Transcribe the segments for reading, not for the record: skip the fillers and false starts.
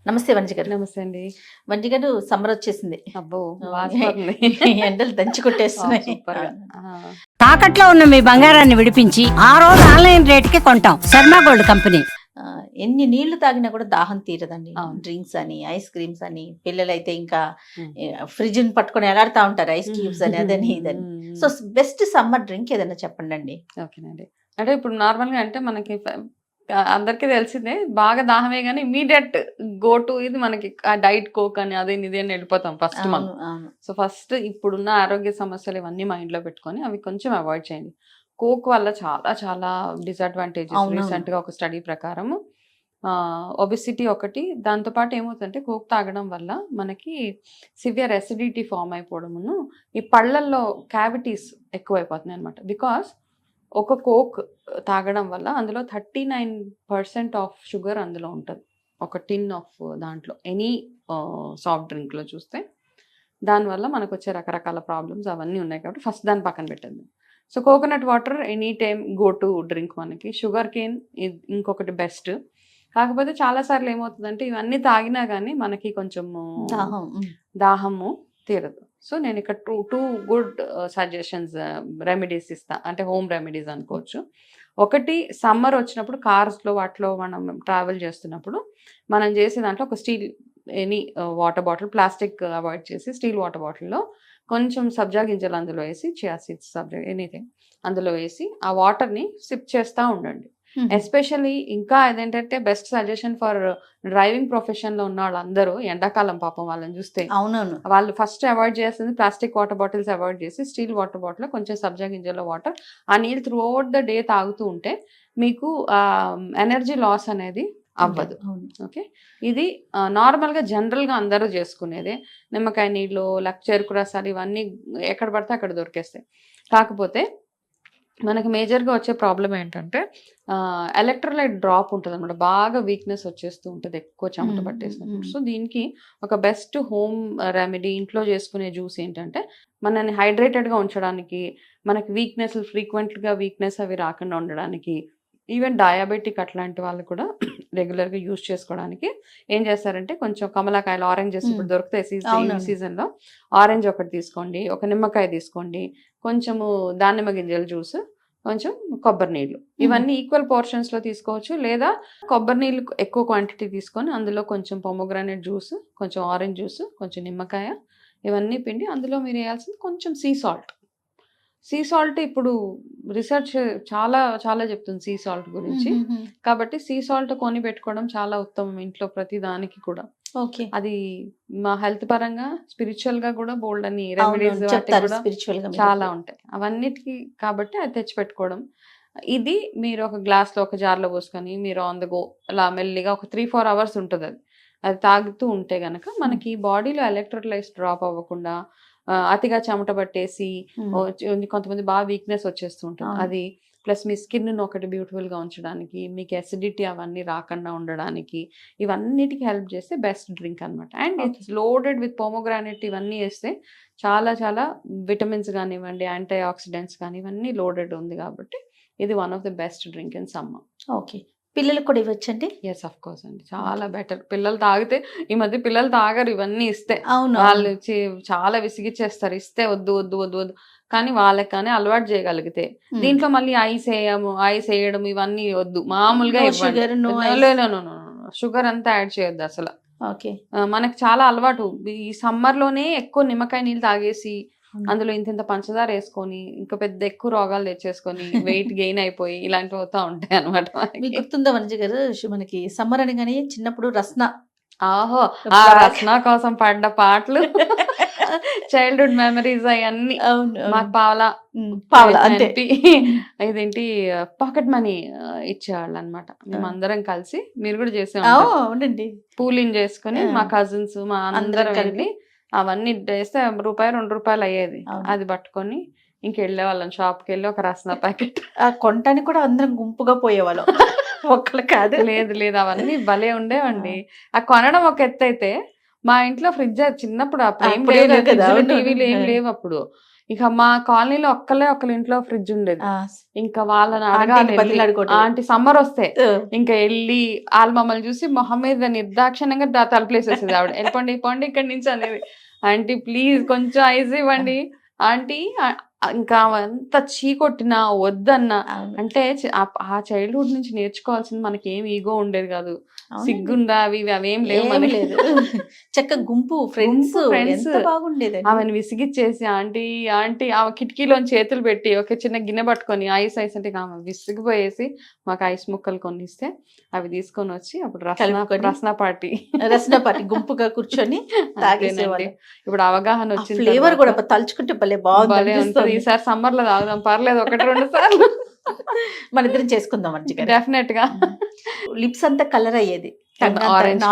నమస్తే వంజి గారు. నమస్తే అండి. వంజి గారు, సమ్మర్ వచ్చేసింది. అబ్బో! ఆ, వాసిపోతుంది. ఎండలు దంచి కొట్టేస్తున్నాయి. సూపర్‌గా. తాకట్లో ఉన్న మీ బంగారాన్ని విడిపించి ఆ రోజు ఆన్లైన్ రేటుకి కొంటాం. Sharma gold company. ఆ, ఎన్ని నీళ్లు తాగినా కూడా దాహం తీరదండి. అవును. డ్రింక్స్ అని, ఐస్ క్రీమ్స్ అని, పిల్లలైతే ఇంకా ఉమ్. ఫ్రిడ్జ్ పట్టుకొని ఎలాడుతా ఉంటారు, ఐస్ క్యూబ్స్ అని, అదని ఇదని. సో బెస్ట్ సమ్మర్ డ్రింక్ ఏదైనా చెప్పండి అండి. ఓకేనండి. అంటే ఇప్పుడు నార్మల్‌గా అంటే మనకి అందరికీ తెలిసిందే బాగా దాహమే గాని ఇమ్మీడియేట్ గో టు ఇది మనకి డైట్ కోక్ అని అదేని ఇదే అని వెళ్ళిపోతాం ఫస్ట్ మనం. అవును, అవును. సో ఫస్ట్ ఇప్పుడున్న ఆరోగ్య సమస్యలు ఇవన్నీ మైండ్‌లో పెట్టుకొని అవి కొంచెం అవాయిడ్ చేయండి. కోక్ వల్ల చాలా చాలా డిసడ్వాంటేజెస్. అవునవును. రీసెంట్‌గా ఒక స్టడీ ప్రకారం ఒబెసిటీ ఒకటి, దాంతో పాటు ఏమవుతుందంటే కోక్ తాగడం వల్ల మనకి సివియర్ అసిడిటీ ఫామ్ అయిపోవడమును, ఈ పళ్ళల్లో క్యావిటీస్ ఎక్కువైపోతున్నాయి అనమాట. బికాస్ ఒక కోక్ తాగడం వల్ల అందులో 39% ఆఫ్ షుగర్ అందులో ఉంటుంది. ఒక టిన్ ఆఫ్ దాంట్లో ఎనీ సాఫ్ట్ డ్రింక్లో చూస్తే దానివల్ల మనకు వచ్చే రకరకాల ప్రాబ్లమ్స్ అవన్నీ ఉన్నాయి కాబట్టి ఫస్ట్ దాన్ని పక్కన పెట్టండి. So coconut water any time go to drink. మనకి షుగర్ కేన్ ఇంకొకటి బెస్ట్. కాకపోతే చాలాసార్లు ఏమవుతుందంటే ఇవన్నీ తాగినా కానీ మనకి కొంచెము దాహం. దాహము తీరదు. సో నేను ఇక్కడ టూ గుడ్ సజెషన్స్ రెమెడీస్ ఇస్తా, అంటే హోమ్ రెమెడీస్ అనుకోవచ్చు. ఒకటి, సమ్మర్ వచ్చినప్పుడు కార్స్లో వాటిలో మనం ట్రావెల్ చేస్తున్నప్పుడు మనం చేసే దాంట్లో ఒక steel any water bottle, plastic avoid చేసి స్టీల్ వాటర్ బాటిల్లో కొంచెం సబ్జా గింజలు అందులో వేసి, చియా సీడ్స్, సబ్జా ఎనీథింగ్ అందులో వేసి ఆ వాటర్ని సిప్ చేస్తూ ఉండండి. ఎస్పెషల్లీ ఇంకా ఏదేంటంటే బెస్ట్ సజెషన్ ఫర్ డ్రైవింగ్ ప్రొఫెషన్లో ఉన్న వాళ్ళందరూ ఎండాకాలం పాపం వాళ్ళని చూస్తే అవునవును. వాళ్ళు ఫస్ట్ అవాయిడ్ చేస్తుంది ప్లాస్టిక్ వాటర్ బాటిల్స్ అవాయిడ్ చేసి స్టీల్ వాటర్ బాటిల్ కొంచెం సబ్జా గింజల వాటర్, ఆ నీళ్ళు త్రూ అవుట్ ద డే తాగుతూ ఉంటే మీకు ఎనర్జీ లాస్ అనేది అవ్వదు. అవును. ఓకే, ఇది నార్మల్గా జనరల్గా అందరూ చేసుకునేదే. నిమ్మకాయ నీళ్ళు, చెరుకు రసాలు ఇవన్నీ ఎక్కడ పడితే అక్కడ దొరికేస్తాయి. కాకపోతే మనకి మేజర్గా వచ్చే ప్రాబ్లం ఏంటంటే ఎలక్ట్రోలైట్ డ్రాప్ ఉంటుంది అనమాట. బాగా వీక్నెస్ వచ్చేస్తూ ఉంటుంది ఎక్కువ చెమట పట్టేసినప్పుడు. సో దీనికి ఒక బెస్ట్ హోమ్ రెమెడీ, ఇంట్లో చేసుకునే జ్యూస్ ఏంటంటే మనల్ని హైడ్రేటెడ్గా ఉంచడానికి, మనకి వీక్నెస్ ఫ్రీక్వెంట్గా వీక్నెస్ అవి రాకుండా ఉండడానికి, ఈవెన్ డయాబెటిక్ అట్లాంటి వాళ్ళు కూడా రెగ్యులర్గా యూజ్ చేసుకోవడానికి ఏం చేస్తారంటే కొంచెం కమలాకాయలు, ఆరెంజెస్ ఇప్పుడు దొరుకుతాయి ఈ అవునవును. సీజన్లో. ఆరెంజ్ ఒకటి తీసుకోండి, ఒక నిమ్మకాయ తీసుకోండి, కొంచెము దానిమ్మ గింజల జ్యూస్, కొంచెం కొబ్బరి నీళ్ళు, ఇవన్నీ ఈక్వల్ పోర్షన్స్లో తీసుకోవచ్చు. లేదా కొబ్బరి నీళ్ళు ఎక్కువ క్వాంటిటీ తీసుకొని అందులో కొంచెం పొమోగ్రానేట్ జ్యూస్, కొంచెం ఆరెంజ్ జ్యూస్, కొంచెం నిమ్మకాయ ఇవన్నీ పిండి అందులో మీరు వేయాల్సింది కొంచెం సీ సాల్ట్. సీ సాల్ట్ ఇప్పుడు రీసెర్చ్ చాలా చాలా చెప్తుంది సీ సాల్ట్ గురించి. కాబట్టి సీ సాల్ట్ కొని పెట్టుకోవడం చాలా ఉత్తమం ఇంట్లో ప్రతి దానికి కూడా. ఓకే. అది మా హెల్త్ పరంగా, స్పిరిచువల్ గా కూడా బోల్డ్ అని రెమెడీస్ చెప్తారు కూడా స్పిరిచువల్ గా చాలా ఉంటాయి అవన్నిటికి. కాబట్టి అది తెచ్చి పెట్టుకోవడం. ఇది మీరు ఒక గ్లాస్లో, ఒక జార్లో పోసుకొని మీరు ఆన్ ద గో అలా మెల్లిగా ఒక 3-4 అవర్స్ ఉంటుంది అది అది తాగుతూ ఉంటే గనక మనకి బాడీలో ఎలక్ట్రోలైట్స్ డ్రాప్ అవ్వకుండా, అతిగా చెమట పట్టేసి కొంతమంది బాగా వీక్నెస్ వచ్చేస్తూ ఉంటుంది అది. ప్లస్ మీ స్కిన్ ఒకటి బ్యూటిఫుల్గా ఉంచడానికి, మీకు అసిడిటీ అవన్నీ రాకుండా ఉండడానికి, ఇవన్నిటికీ హెల్ప్ చేస్తే బెస్ట్ డ్రింక్ అనమాట. And it's loaded with pomegranate. ఇవన్నీ వేస్తే చాలా చాలా విటమిన్స్ కానివ్వండి, యాంటీ ఆక్సిడెంట్స్ కానీ ఇవన్నీ లోడెడ్ ఉంది కాబట్టి ఇది one of the best drink in summer. Okay. పిల్లలకు కూడా ఇవ్వచ్చండి. ఎస్, ఆఫ్ కోర్స్ అండి, చాలా బెటర్. పిల్లలు తాగితే, ఈ మధ్య పిల్లలు తాగరు ఇవన్నీ ఇస్తే. అవును. వాళ్ళు చాలా విసిగిచ్చేస్తారు ఇస్తే వద్దు వద్దు వద్దు వద్దు. కానీ వాళ్ళకి కానీ అలవాటు చేయగలిగితే దీంట్లో మళ్ళీ ఐస్ వేయడం ఇవన్నీ వద్దు, మామూలుగా షుగర్ అంతా యాడ్ చేయొద్దు అసలు. ఓకే. మనకి చాలా అలవాటు ఈ సమ్మర్ లోనే ఎక్కువ నిమ్మకాయ నీళ్ళు తాగేసి అందులో ఇంత పంచదార వేసుకొని ఇంకా పెద్ద ఎక్కువ రోగాలు తెచ్చేసుకొని వెయిట్ గెయిన్ అయిపోయి ఇలాంటివి అవుతా ఉంటాయి అనమాట. మీకు గుర్తుందా వంజి గారు, మనకి సమ్మర్ అనగానే చిన్నప్పుడు రస్నా, ఆహో ఆ రచన కోసం పడ్డ పాటలు, చైల్డ్హుడ్ మెమరీస్ అవన్నీ. మాకు పావలా అంతే. ఇదేంటి పాకెట్ మనీ ఇచ్చేవాళ్ళు అనమాట. మేమందరం కలిసి, మీరు కూడా చేసే అవునండి, పూలింగ్ చేసుకుని మా కజిన్స్ మా అందరం కలిపి అవన్నీ వేస్తే ₹1-2 అయ్యేది. అది పట్టుకొని ఇంకెళ్ళే వాళ్ళం షాప్కి వెళ్ళి ఒక రసన ప్యాకెట్ కొనటానికి కూడా అందరం గుంపుగా పోయేవాళ్ళం. ఒక్కళ్ళు కాదు. లేదు లేదు, అవన్నీ భలే ఉండేవండి. ఆ కొనడం ఒక ఎత్తు అయితే, మా ఇంట్లో ఫ్రిడ్జ్ చిన్నప్పుడు టీవీలు ఏం లేవు అప్పుడు. ఇక మా కాలనీలో ఒక్కళ్ళ ఇంట్లో ఫ్రిడ్జ్ ఉండేది. ఇంకా వాళ్ళని ఆంటీని అడగాలి బతిలాడుకోవటమే. ఆంటీ సమ్మర్ వస్తే ఇంకా వెళ్ళి వాళ్ళు మమ్మల్ని చూసి మొహం మీద నిర్దాక్షిణంగా తలుపులేసేసేది ఆవిడ. వెళ్ళిపోండి పోండి ఇక్కడి నుంచి అనేది. ఆంటీ ప్లీజ్ కొంచెం ఐస్ ఇవ్వండి ఆంటీ. ఇంకా అంత చీకొట్టినా వద్దన్నా అంటే ఆ చైల్డ్హుడ్ నుంచి నేర్చుకోవాల్సింది మనకి ఏం ఈగో ఉండేది కాదు, సిగ్గుందా అవి అవేం లేవు మనకి. చక్క గుంపు ఫ్రెండ్స్ బాగుండేది. ఆమెను విసిగిచ్చేసి ఆంటీ ఆంటీ ఆమె కిటికీలోని చేతులు పెట్టి ఒక చిన్న గిన్నె పట్టుకొని ఐస్ అంటే ఆమె విసిగిపోయేసి మాకు ఐస్ ముక్కలు కొనిస్తే అవి తీసుకొని వచ్చి అప్పుడు రసన పార్టీ గుంపుగా కూర్చొని తాగేసేవాళ్ళు. ఇప్పుడు అవగాహన వచ్చింది. ఫ్లేవర్ కూడా తలుచుకుంటే భలే బాగుంది. ఈసారి సమ్మర్ లో తాగుదాం, పర్లేదు 1-2 సార్లు మన ఇద్దరం చేసుకుందాం మంచిగా. డెఫినెట్ గా. లిప్స్ అంతా కలర్ అయ్యేది, ఆరెంజ్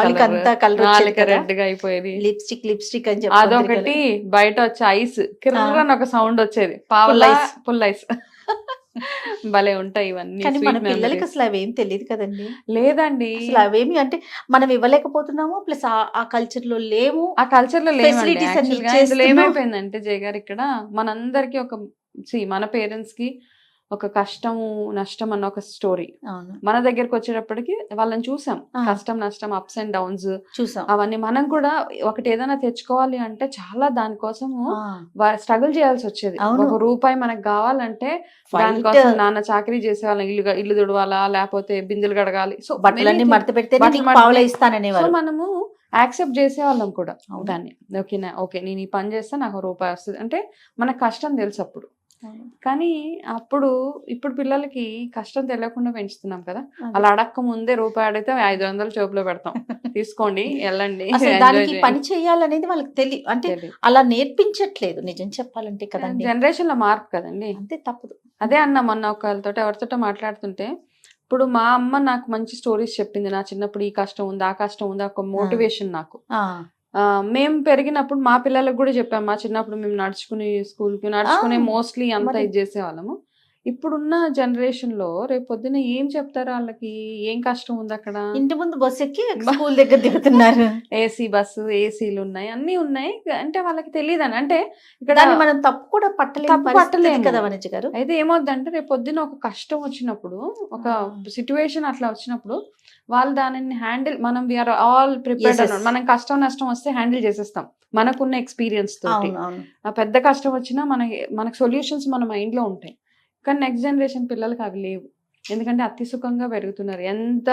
రెడ్ గా అయిపోయేది. లిప్స్టిక్ అని చెప్పి అదొకటి. బయట వచ్చే ఐస్ కిర్రని ఒక సౌండ్ వచ్చేది, ఫుల్ ఐస్. భలే ఉంటాయి ఇవన్నీ. కానీ మన పిల్లలకి అసలు అవేం తెలియదు కదండి. లేదండి అసలు అవేమి అంటే మనం ఇవ్వలేకపోతున్నాము, ప్లస్ ఆ కల్చర్ లో లేము. ఆ కల్చర్ లో Facilities అన్ని లేవు. ఏమైపోయిందంటే జయ గారు ఇక్కడ మనందరికి ఒక మన పేరెంట్స్ కి ఒక కష్టము నష్టం అన్న ఒక స్టోరీ. మన దగ్గరకు వచ్చేటప్పటికి వాళ్ళని చూసాం, కష్టం నష్టం అప్స్ అండ్ డౌన్స్ చూసాం అవన్నీ. మనం కూడా ఒకటి ఏదైనా తెచ్చుకోవాలి అంటే చాలా దానికోసము స్ట్రగుల్ చేయాల్సి వచ్చేది. ₹1 మనకు కావాలంటే దానికోసం నాన్న చాకరీ చేసే వాళ్ళని ఇల్లు తుడవాలా, లేకపోతే బిందెలు కడగాలి, సో బట్టలన్నీ మడత పెడితే మనము యాక్సెప్ట్ చేసేవాళ్ళం కూడా దాన్ని. ఓకే నేను ఈ పని చేస్తే నాకు ₹1 వస్తుంది అంటే మనకు కష్టం తెలుసు అప్పుడు. కానీ ఇప్పుడు పిల్లలకి కష్టం తెలియకుండా పెంచుతున్నాం కదా. అలా అడక్క ముందే ₹1 అడిగితే 500 జోబులో పెడతాం, తీసుకోండి వెళ్ళండి. దానికి పని చేయాలనేది వాళ్ళకి తెలియదు, అంటే అలా నేర్పించట్లేదు నిజం చెప్పాలంటే కదండి. జనరేషన్ లో మార్పు కదండి, అంతే తప్పదు. అదే అన్న మొన్న ఎవరితో మాట్లాడుతుంటే, ఇప్పుడు మా అమ్మ నాకు మంచి స్టోరీస్ చెప్పింది. నా చిన్నప్పుడు ఈ కష్టం ఉంది ఆ కష్టం ఉంది, ఒక మోటివేషన్ నాకు. మేము పెరిగినప్పుడు మా పిల్లలకు కూడా చెప్పాము. మా చిన్నప్పుడు మేము నడుచుకునే మోస్ట్లీ అంతా ఇది చేసేవాళ్ళము. ఇప్పుడున్న జనరేషన్ లో రేపు పొద్దున ఏం చెప్తారు వాళ్ళకి, ఏం కష్టం ఉంది అక్కడ. ఇంటి ముందు బస్సు ఎక్కి స్కూల్ దగ్గర దిగుతున్నారు, ఏసీ బస్సు, ఏసీలు ఉన్నాయి, అన్ని ఉన్నాయి. అంటే వాళ్ళకి తెలియదని, అంటే ఇక్కడ మనం తప్పు కూడా పట్టలేము కదా వనజ గారు. అయితే ఏమవుద్దంటే రేపు పొద్దున ఒక కష్టం వచ్చినప్పుడు, ఒక సిచ్యువేషన్ అట్లా వచ్చినప్పుడు వాళ్ళు దానిని హ్యాండిల్, మనం వీఆర్ ఆల్ ప్రిపేర్డ్ అన్నమాట. మనం కష్టం నష్టం వస్తే హ్యాండిల్ చేసేస్తాం మనకున్న ఎక్స్పీరియన్స్ తోటి. పెద్ద కష్టం వచ్చినా మనకి సొల్యూషన్స్ మన మైండ్ లో ఉంటాయి. కానీ నెక్స్ట్ జనరేషన్ పిల్లలకి అవి లేవు, ఎందుకంటే అతి సుఖంగా పెరుగుతున్నారు. ఎంత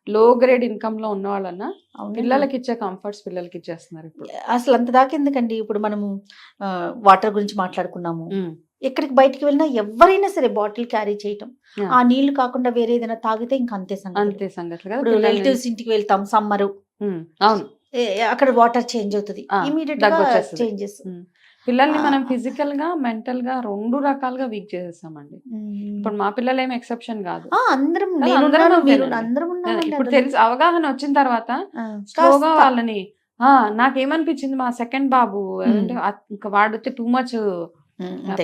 లో గ్రేడ్ ఇన్కమ్ లో ఉన్న వాళ్ళన్నా పిల్లలకి ఇచ్చే కంఫర్ట్స్ పిల్లలకి ఇచ్చేస్తున్నారు ఇప్పుడు. అసలు అంత దాకా ఎందుకండి. ఇప్పుడు మనము వాటర్ గురించి మాట్లాడుకున్నాము, ఎక్కడికి బయటికి వెళ్ళినా ఎవరైనా సరే బాటిల్ క్యారీ చేయటం, ఆ నీళ్లు కాకుండా వేరే ఏదైనా తాగితే ఇంకా అంతే సంగతి. రిలేటివ్స్ ఇంటికి వెళ్తాం సమ్మరు, అవును అక్కడ వాటర్ చేంజ్ అవుతుంది, ఇమీడియట్ గా చేంజెస్. పిల్లల్ని మనం ఫిజికల్ గా మెంటల్ గా 2 రకాలుగా వీక్ చేసేస్తామండి. ఇప్పుడు మా పిల్లలు ఏమి ఎక్సెప్షన్ కాదు, ఇప్పుడు తెలిసి అవగాహన వచ్చిన తర్వాత స్లోగా వాళ్ళని. నాకేమనిపించింది, మా సెకండ్ బాబు ఇంకా వాడితే టూ మచ్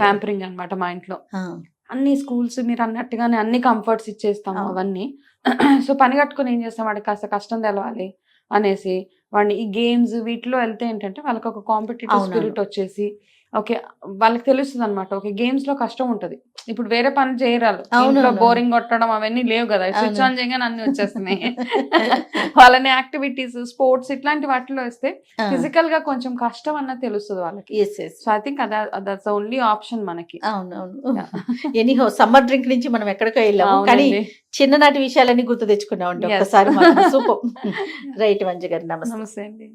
ప్యాంపరింగ్ అన్నమాట మా ఇంట్లో. అన్ని స్కూల్స్ మీరు అన్నట్టుగానే అన్ని కంఫర్ట్స్ ఇచ్చేస్తాము అవన్నీ. సో పని కట్టుకుని ఏం చేస్తాం, వాడికి కాస్త కష్టం తెలవాలి అనేసి వాడిని ఈ గేమ్స్ వీటిలో వెళ్తే ఏంటంటే వాళ్ళకి ఒక కాంపిటేటివ్ స్పిరిట్ వచ్చేసి, ఓకే వాళ్ళకి తెలుస్తుంది అనమాట. ఓకే గేమ్స్ లో కష్టం ఉంటది, ఇప్పుడు వేరే పని చేయరాలు, ఇంట్లో బోరింగ్ కొట్టడం అవన్నీ లేవు కదా, స్విచ్ ఆన్ చేయగానే అన్ని వచ్చేస్తున్నాయి. వాళ్ళని యాక్టివిటీస్ స్పోర్ట్స్ ఇట్లాంటి వాటిలో వస్తే ఫిజికల్ గా కొంచెం కష్టం అన్నది తెలుస్తుంది వాళ్ళకి. So I think that's only option మనకి. ఎనీహో సమ్మర్ డ్రింక్ నుంచి మనం ఎక్కడికో వెళ్ళాము, కానీ చిన్ననాటి విషయాలన్నీ గుర్తు తెచ్చుకున్నాం అండి ఒకసారి. సూపర్. రైట్ మంజు గారు, నమస్తే. నమస్తే అండి.